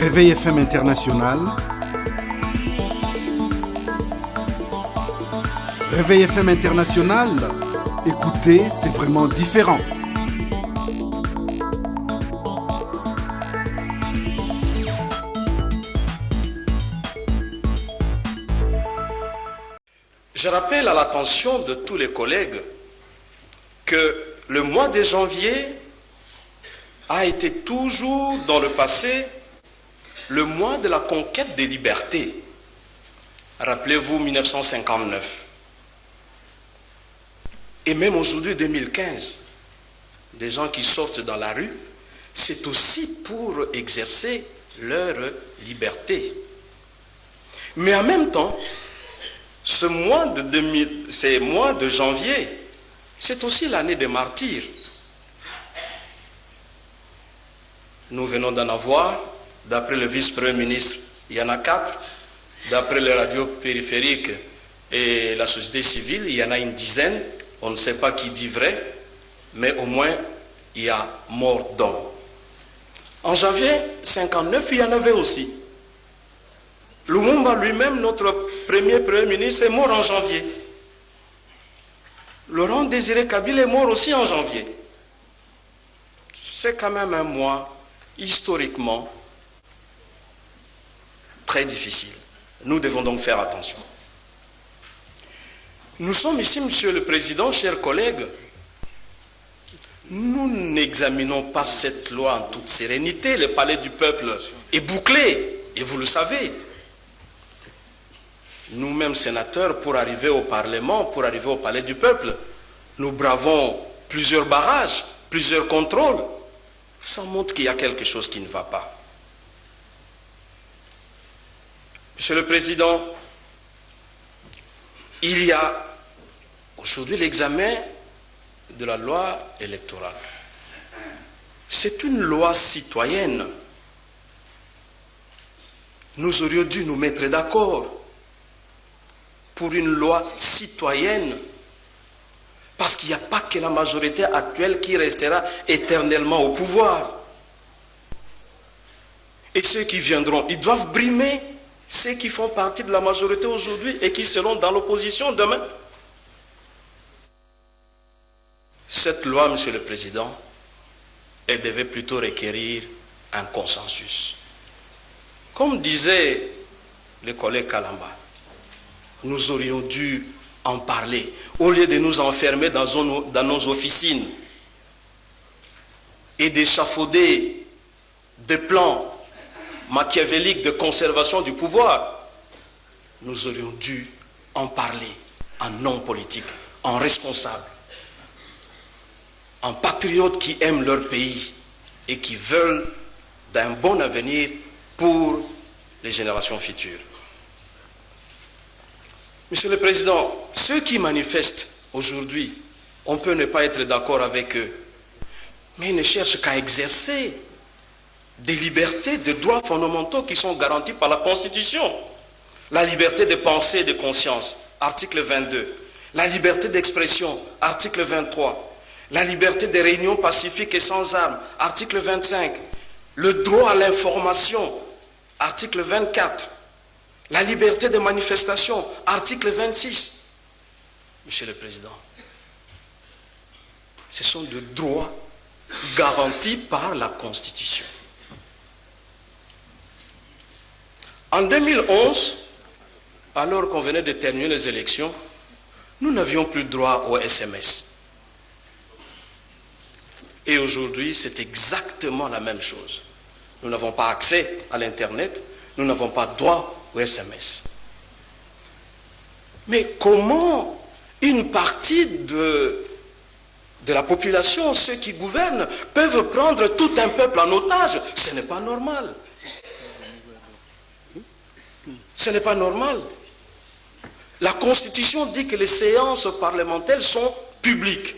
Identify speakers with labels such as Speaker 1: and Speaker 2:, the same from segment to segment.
Speaker 1: Réveil FM International. Réveil FM International. Écoutez, c'est vraiment différent.
Speaker 2: Je rappelle à l'attention de tous les collègues que le mois de janvier a été toujours dans le passé le mois de la conquête des libertés. Rappelez-vous 1959. Et même aujourd'hui 2015, des gens qui sortent dans la rue, c'est aussi pour exercer leur liberté. Mais en même temps, ce mois de janvier, c'est aussi l'année des martyrs. Nous venons d'en avoir, d'après le vice-premier ministre, il y en a 4. D'après les radios périphériques et la société civile, il y en a une dizaine. On ne sait pas qui dit vrai, mais au moins, il y a mort d'hommes. En janvier 1959, il y en avait aussi. Lumumba lui-même, notre premier ministre, est mort en janvier. Laurent Désiré Kabila est mort aussi en janvier. C'est quand même un mois historiquement très difficile. Nous devons donc faire attention. Nous sommes ici, Monsieur le Président, chers collègues. Nous n'examinons pas cette loi en toute sérénité. Le palais du peuple est bouclé, et vous le savez. Nous-mêmes, sénateurs, pour arriver au Parlement, pour arriver au palais du peuple, nous bravons plusieurs barrages, plusieurs contrôles. Ça montre qu'il y a quelque chose qui ne va pas. Monsieur le Président, il y a aujourd'hui l'examen de la loi électorale. C'est une loi citoyenne. Nous aurions dû nous mettre d'accord pour une loi citoyenne. Parce qu'il n'y a pas que la majorité actuelle qui restera éternellement au pouvoir. Et ceux qui viendront, ils doivent brimer ceux qui font partie de la majorité aujourd'hui et qui seront dans l'opposition demain. Cette loi, Monsieur le Président, elle devait plutôt requérir un consensus. Comme disait le collègue Kalamba, nous aurions dû en parler, au lieu de nous enfermer dans nos officines et d'échafauder des plans machiavéliques de conservation du pouvoir. Nous aurions dû en parler en homme politique, en responsable, en patriotes qui aiment leur pays et qui veulent d'un bon avenir pour les générations futures. Monsieur le Président, ceux qui manifestent aujourd'hui, on peut ne pas être d'accord avec eux, mais ils ne cherchent qu'à exercer des libertés, des droits fondamentaux qui sont garantis par la Constitution. La liberté de pensée et de conscience, article 22. La liberté d'expression, article 23. La liberté de réunion pacifique et sans armes, article 25. Le droit à l'information, article 24. La liberté de manifestation, article 26. Monsieur le Président, ce sont des droits garantis par la Constitution. En 2011, alors qu'on venait de terminer les élections, nous n'avions plus droit au SMS. Et aujourd'hui, c'est exactement la même chose. Nous n'avons pas accès à l'Internet, nous n'avons pas droit au SMS. Mais comment une partie de la population, ceux qui gouvernent, peuvent prendre tout un peuple en otage? Ce n'est pas normal. Ce n'est pas normal. La Constitution dit que les séances parlementaires sont publiques.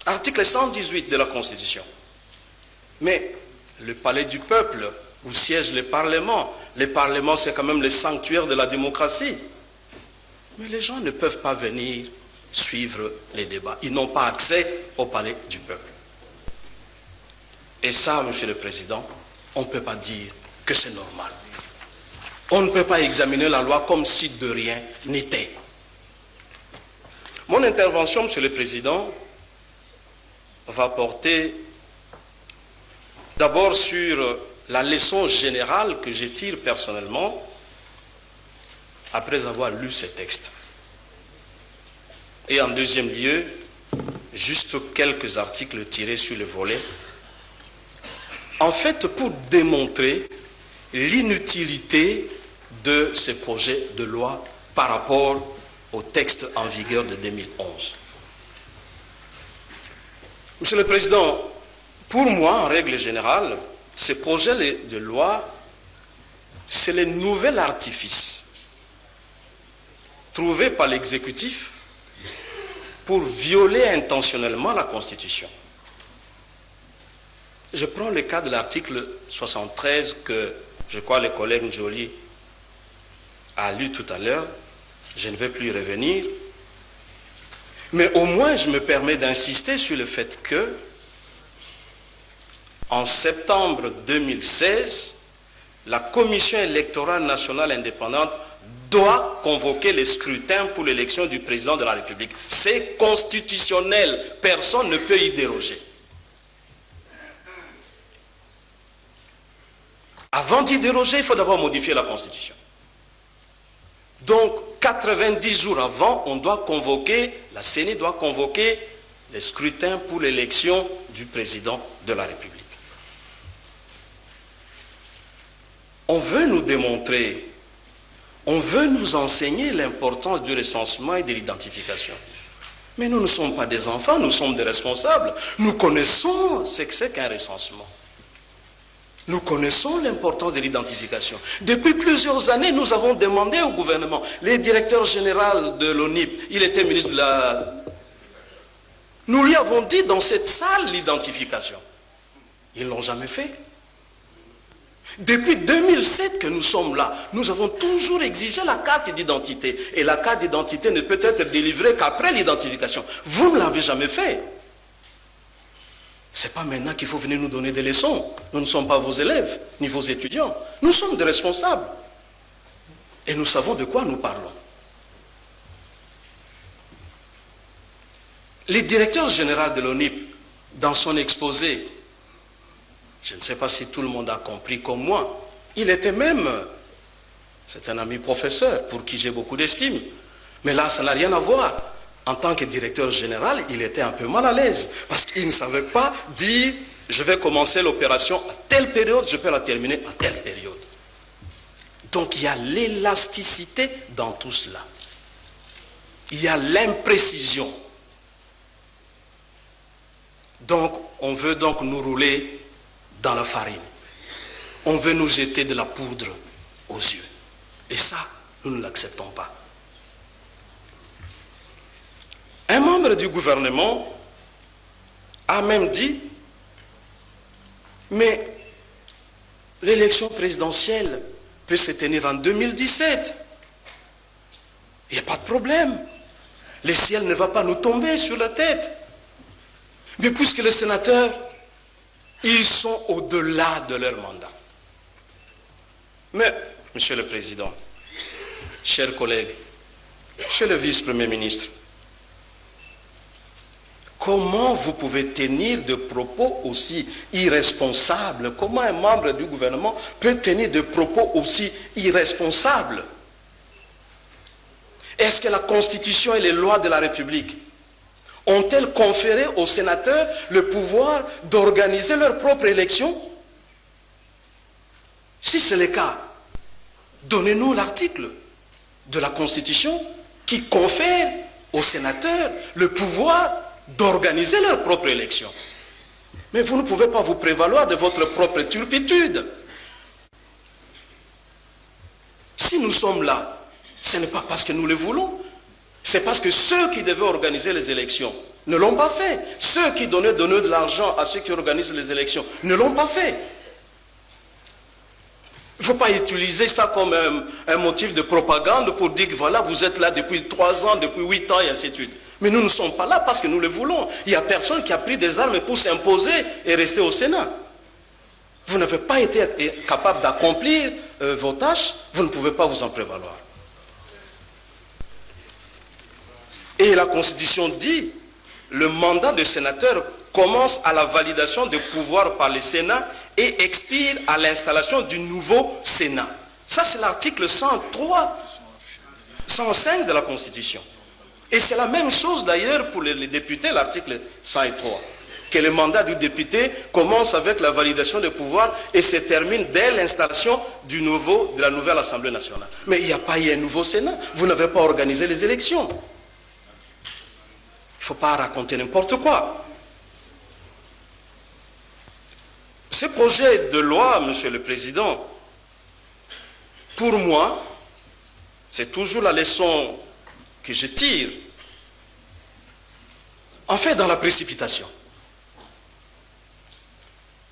Speaker 2: Article 118 de la Constitution. Mais le palais du peuple, où siège le Parlement, c'est quand même le sanctuaire de la démocratie. Mais les gens ne peuvent pas venir suivre les débats. Ils n'ont pas accès au palais du peuple. Et ça, Monsieur le Président, on ne peut pas dire que c'est normal. On ne peut pas examiner la loi comme si de rien n'était. Mon intervention, Monsieur le Président, va porter d'abord sur la leçon générale que je tire personnellement après avoir lu ces textes. Et en deuxième lieu, juste quelques articles tirés sur le volet. En fait, pour démontrer l'inutilité de ces projets de loi par rapport au texte en vigueur de 2011. Monsieur le Président, pour moi, en règle générale, ces projets de loi, c'est le nouvel artifice trouvé par l'exécutif pour violer intentionnellement la Constitution. Je prends le cas de l'article 73 que je crois le collègue Njoli a lu tout à l'heure. Je ne vais plus y revenir. Mais au moins, je me permets d'insister sur le fait que, en septembre 2016, la Commission électorale nationale indépendante doit convoquer les scrutins pour l'élection du président de la République. C'est constitutionnel. Personne ne peut y déroger. Avant d'y déroger, il faut d'abord modifier la Constitution. Donc, 90 jours avant, on doit convoquer, la CENI doit convoquer les scrutins pour l'élection du président de la République. On veut nous démontrer, on veut nous enseigner l'importance du recensement et de l'identification. Mais nous ne sommes pas des enfants, nous sommes des responsables. Nous connaissons ce que c'est qu'un recensement. Nous connaissons l'importance de l'identification. Depuis plusieurs années, nous avons demandé au gouvernement, le directeur général de l'ONIP, il était ministre de la... Nous lui avons dit dans cette salle l'identification. Ils ne l'ont jamais fait. Depuis 2007 que nous sommes là, nous avons toujours exigé la carte d'identité. Et la carte d'identité ne peut être délivrée qu'après l'identification. Vous ne l'avez jamais fait. Ce n'est pas maintenant qu'il faut venir nous donner des leçons. Nous ne sommes pas vos élèves, ni vos étudiants. Nous sommes des responsables. Et nous savons de quoi nous parlons. Le directeur général de l'ONIP, dans son exposé, je ne sais pas si tout le monde a compris comme moi, il était même, c'est un ami professeur pour qui j'ai beaucoup d'estime, mais là ça n'a rien à voir. En tant que directeur général, il était un peu mal à l'aise parce qu'il ne savait pas dire je vais commencer l'opération à telle période, je peux la terminer à telle période. Donc il y a l'élasticité dans tout cela. Il y a l'imprécision. Donc on veut donc nous rouler dans la farine. On veut nous jeter de la poudre aux yeux. Et ça, nous ne l'acceptons pas. Un membre du gouvernement a même dit, mais l'élection présidentielle peut se tenir en 2017. Il n'y a pas de problème. Le ciel ne va pas nous tomber sur la tête. Mais puisque les sénateurs, ils sont au-delà de leur mandat. Mais, Monsieur le Président, chers collègues, Monsieur le Vice-Premier ministre, comment vous pouvez tenir de propos aussi irresponsables? Comment un membre du gouvernement peut tenir de propos aussi irresponsables? Est-ce que la Constitution et les lois de la République ont-elles conféré aux sénateurs le pouvoir d'organiser leur propre élection? Si c'est le cas, donnez-nous l'article de la Constitution qui confère aux sénateurs le pouvoir d'organiser leur propre élection. Mais vous ne pouvez pas vous prévaloir de votre propre turpitude. Si nous sommes là, ce n'est pas parce que nous le voulons, c'est parce que ceux qui devaient organiser les élections ne l'ont pas fait. Ceux qui donnaient de l'argent à ceux qui organisent les élections ne l'ont pas fait. Il ne faut pas utiliser ça comme un motif de propagande pour dire que voilà, vous êtes là depuis 3 ans, depuis 8 ans et ainsi de suite. Mais nous ne sommes pas là parce que nous le voulons. Il n'y a personne qui a pris des armes pour s'imposer et rester au Sénat. vous n'avez pas été capable d'accomplir vos tâches, vous ne pouvez pas vous en prévaloir. Et la Constitution dit, le mandat de sénateur commence à la validation des pouvoirs par le Sénat et expire à l'installation du nouveau Sénat. Ça, c'est l'article 103, 105 de la Constitution. Et c'est la même chose d'ailleurs pour les députés, l'article 103, que le mandat du député commence avec la validation des pouvoirs et se termine dès l'installation de la nouvelle Assemblée nationale. Mais il n'y a pas eu un nouveau Sénat, vous n'avez pas organisé les élections. Il ne faut pas raconter n'importe quoi. Ce projet de loi, Monsieur le Président, pour moi, c'est toujours la leçon que je tire, en fait dans la précipitation.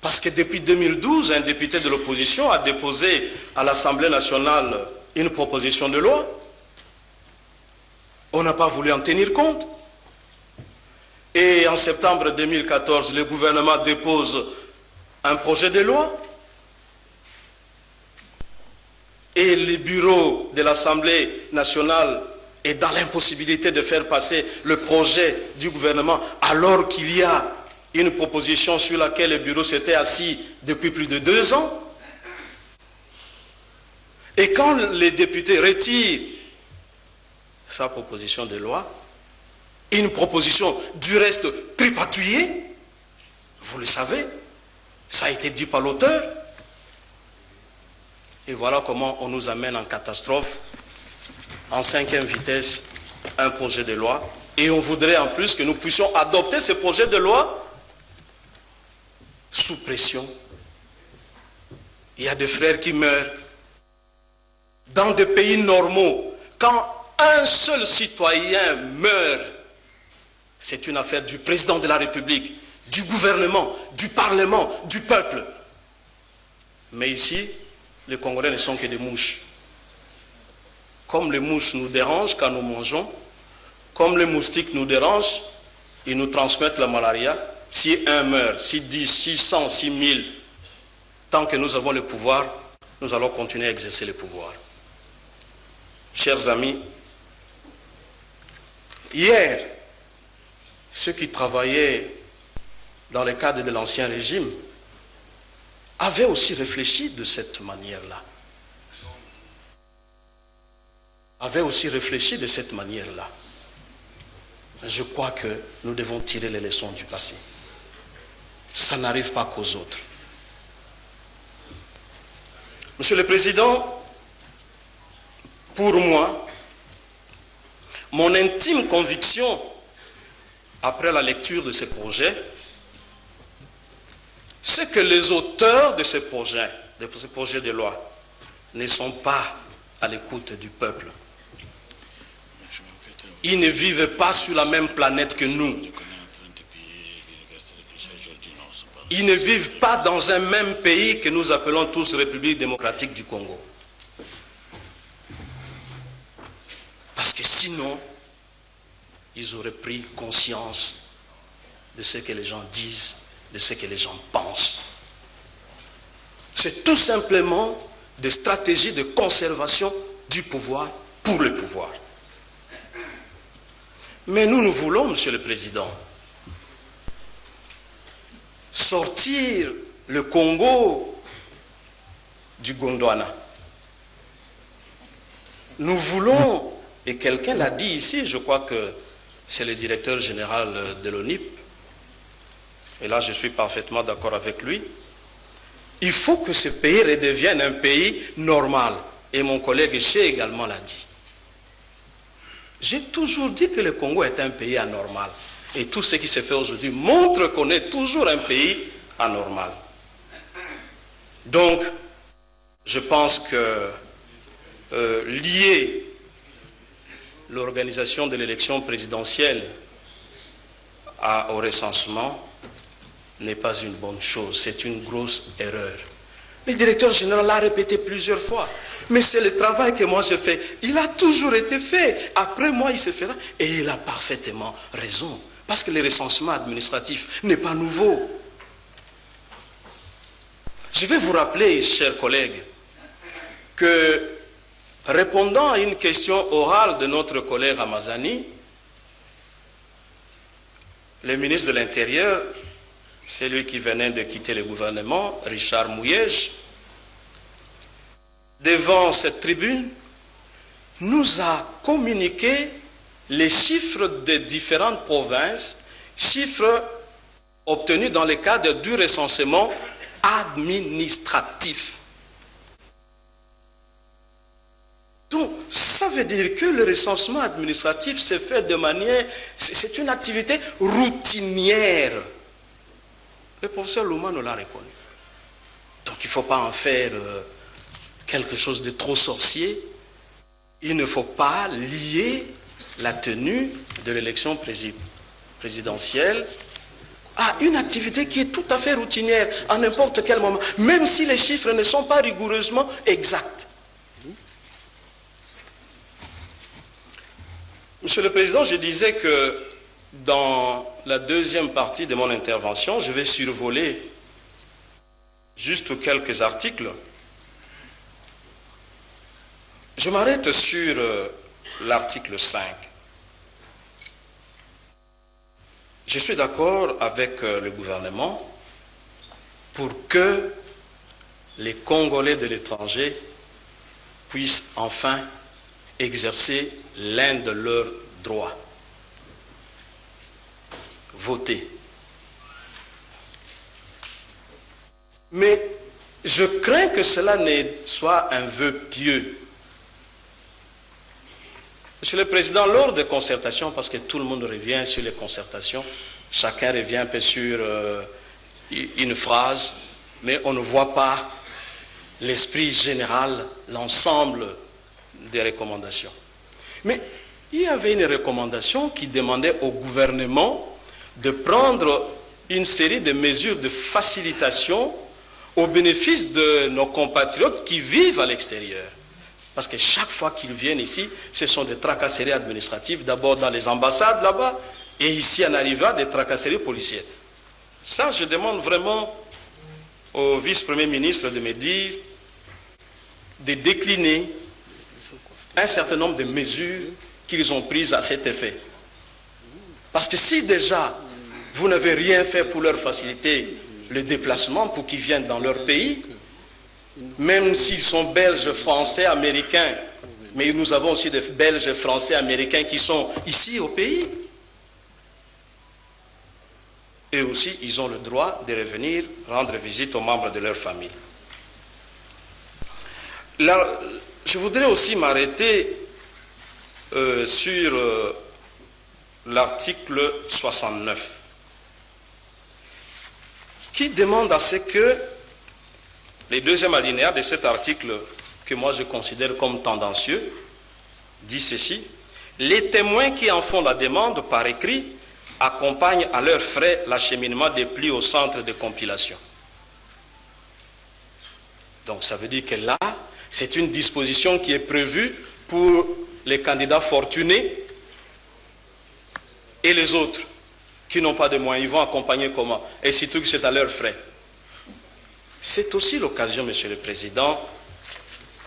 Speaker 2: Parce que depuis 2012, un député de l'opposition a déposé à l'Assemblée nationale une proposition de loi. On n'a pas voulu en tenir compte. Et en septembre 2014, le gouvernement dépose un projet de loi. Et le bureau de l'Assemblée nationale est dans l'impossibilité de faire passer le projet du gouvernement alors qu'il y a une proposition sur laquelle le bureau s'était assis depuis plus de 2 ans. Et quand les députés retirent sa proposition de loi, une proposition du reste tripatouillée, vous le savez, ça a été dit par l'auteur. Et voilà comment on nous amène en catastrophe, en 5e vitesse, un projet de loi. Et on voudrait en plus que nous puissions adopter ce projet de loi sous pression. Il y a des frères qui meurent. Dans des pays normaux, quand un seul citoyen meurt, c'est une affaire du président de la République, du gouvernement, du Parlement, du peuple. Mais ici, les Congolais ne sont que des mouches. Comme les mouches nous dérangent quand nous mangeons, comme les moustiques nous dérangent, ils nous transmettent la malaria. Si un meurt, si 10, 600, 6000, tant que nous avons le pouvoir, nous allons continuer à exercer le pouvoir. Chers amis, hier, ceux qui travaillaient dans le cadre de l'ancien régime avaient aussi réfléchi de cette manière-là. Je crois que nous devons tirer les leçons du passé. Ça n'arrive pas qu'aux autres. Monsieur le Président, pour moi, mon intime conviction, après la lecture de ce projet, c'est que les auteurs de ce projet de loi, ne sont pas à l'écoute du peuple. Ils ne vivent pas sur la même planète que nous. Ils ne vivent pas dans un même pays que nous appelons tous République démocratique du Congo. Parce que sinon, ils auraient pris conscience de ce que les gens disent, de ce que les gens pensent. C'est tout simplement des stratégies de conservation du pouvoir pour le pouvoir. Mais nous voulons, Monsieur le Président, sortir le Congo du Gondwana. Nous voulons, et quelqu'un l'a dit ici, je crois que c'est le directeur général de l'ONIP, et là je suis parfaitement d'accord avec lui, il faut que ce pays redevienne un pays normal. Et mon collègue Ché également l'a dit. J'ai toujours dit que le Congo est un pays anormal. Et tout ce qui se fait aujourd'hui montre qu'on est toujours un pays anormal. Donc, je pense que lier l'organisation de l'élection présidentielle au recensement n'est pas une bonne chose, c'est une grosse erreur. Le directeur général l'a répété plusieurs fois. Mais c'est le travail que moi je fais. Il a toujours été fait. Après moi, il se fera. Et il a parfaitement raison. Parce que le recensement administratif n'est pas nouveau. Je vais vous rappeler, chers collègues, que répondant à une question orale de notre collègue Ramazani, le ministre de l'Intérieur, celui qui venait de quitter le gouvernement, Richard Mouyej, devant cette tribune, nous a communiqué les chiffres des différentes provinces, chiffres obtenus dans le cadre du recensement administratif. Donc, ça veut dire que le recensement administratif se fait de manière... C'est une activité routinière. Le professeur Louma nous l'a reconnu. Donc, il ne faut pas en faire quelque chose de trop sorcier. Il ne faut pas lier la tenue de l'élection présidentielle à une activité qui est tout à fait routinière à n'importe quel moment, même si les chiffres ne sont pas rigoureusement exacts. Monsieur le Président, je disais que dans la deuxième partie de mon intervention, je vais survoler juste quelques articles. Je m'arrête sur l'article 5. Je suis d'accord avec le gouvernement pour que les Congolais de l'étranger puissent enfin exercer l'un de leurs droits. Voter. Mais je crains que cela ne soit un vœu pieux. Monsieur le Président, lors des concertations, parce que tout le monde revient sur les concertations, chacun revient un peu sur une phrase, mais on ne voit pas l'esprit général, l'ensemble des recommandations. Mais il y avait une recommandation qui demandait au gouvernement de prendre une série de mesures de facilitation au bénéfice de nos compatriotes qui vivent à l'extérieur. Parce que chaque fois qu'ils viennent ici, ce sont des tracasseries administratives, d'abord dans les ambassades là-bas, et ici en arrivant, des tracasseries policières. Ça, je demande vraiment au vice-premier ministre de me dire, de décliner un certain nombre de mesures qu'ils ont prises à cet effet. Parce que si déjà, vous n'avez rien fait pour leur faciliter le déplacement, pour qu'ils viennent dans leur pays, même s'ils sont belges, français, américains, mais nous avons aussi des belges, français, américains qui sont ici au pays. Et aussi, ils ont le droit de revenir rendre visite aux membres de leur famille. Là, je voudrais aussi m'arrêter sur l'article 69, qui demande à ce que les deuxième alinéa de cet article, que moi je considère comme tendancieux, dit ceci: les témoins qui en font la demande par écrit accompagnent à leurs frais l'acheminement des plis au centre de compilation. Donc ça veut dire que là, c'est une disposition qui est prévue pour les candidats fortunés et les autres qui n'ont pas de moyens. Ils vont accompagner comment? Et surtout que c'est à leurs frais. C'est aussi l'occasion, Monsieur le Président,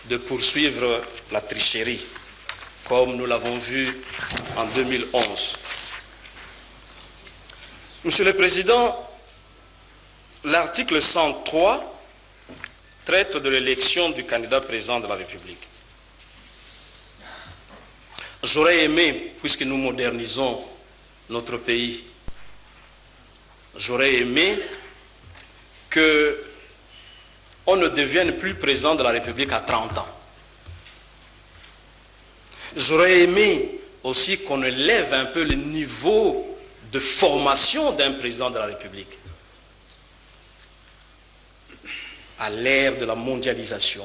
Speaker 2: de poursuivre la tricherie, comme nous l'avons vu en 2011. Monsieur le Président, l'article 103 traite de l'élection du candidat président de la République. J'aurais aimé, puisque nous modernisons notre pays, j'aurais aimé qu'on ne devienne plus président de la République à 30 ans. J'aurais aimé aussi qu'on élève un peu le niveau de formation d'un président de la République. À l'ère de la mondialisation,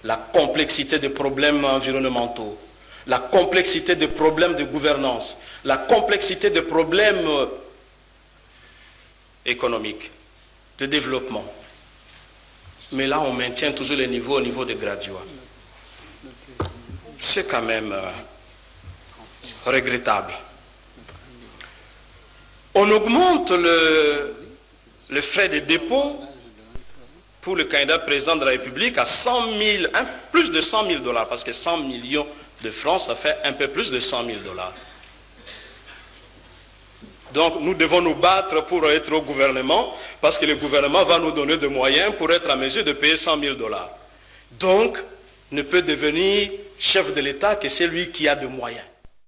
Speaker 2: la complexité des problèmes environnementaux, la complexité des problèmes de gouvernance, la complexité des problèmes économiques, de développement. Mais là, on maintient toujours les niveaux au niveau des graduats. C'est quand même regrettable. On augmente le frais de dépôt pour le candidat président de la République à 100 000, plus de 100 000 dollars, parce que 100 millions de francs, ça fait un peu plus de 100 000 dollars. Donc nous devons nous battre pour être au gouvernement, parce que le gouvernement va nous donner des moyens pour être en mesure de payer 100 000 dollars. Donc, ne peut devenir chef de l'État que celui qui a des moyens.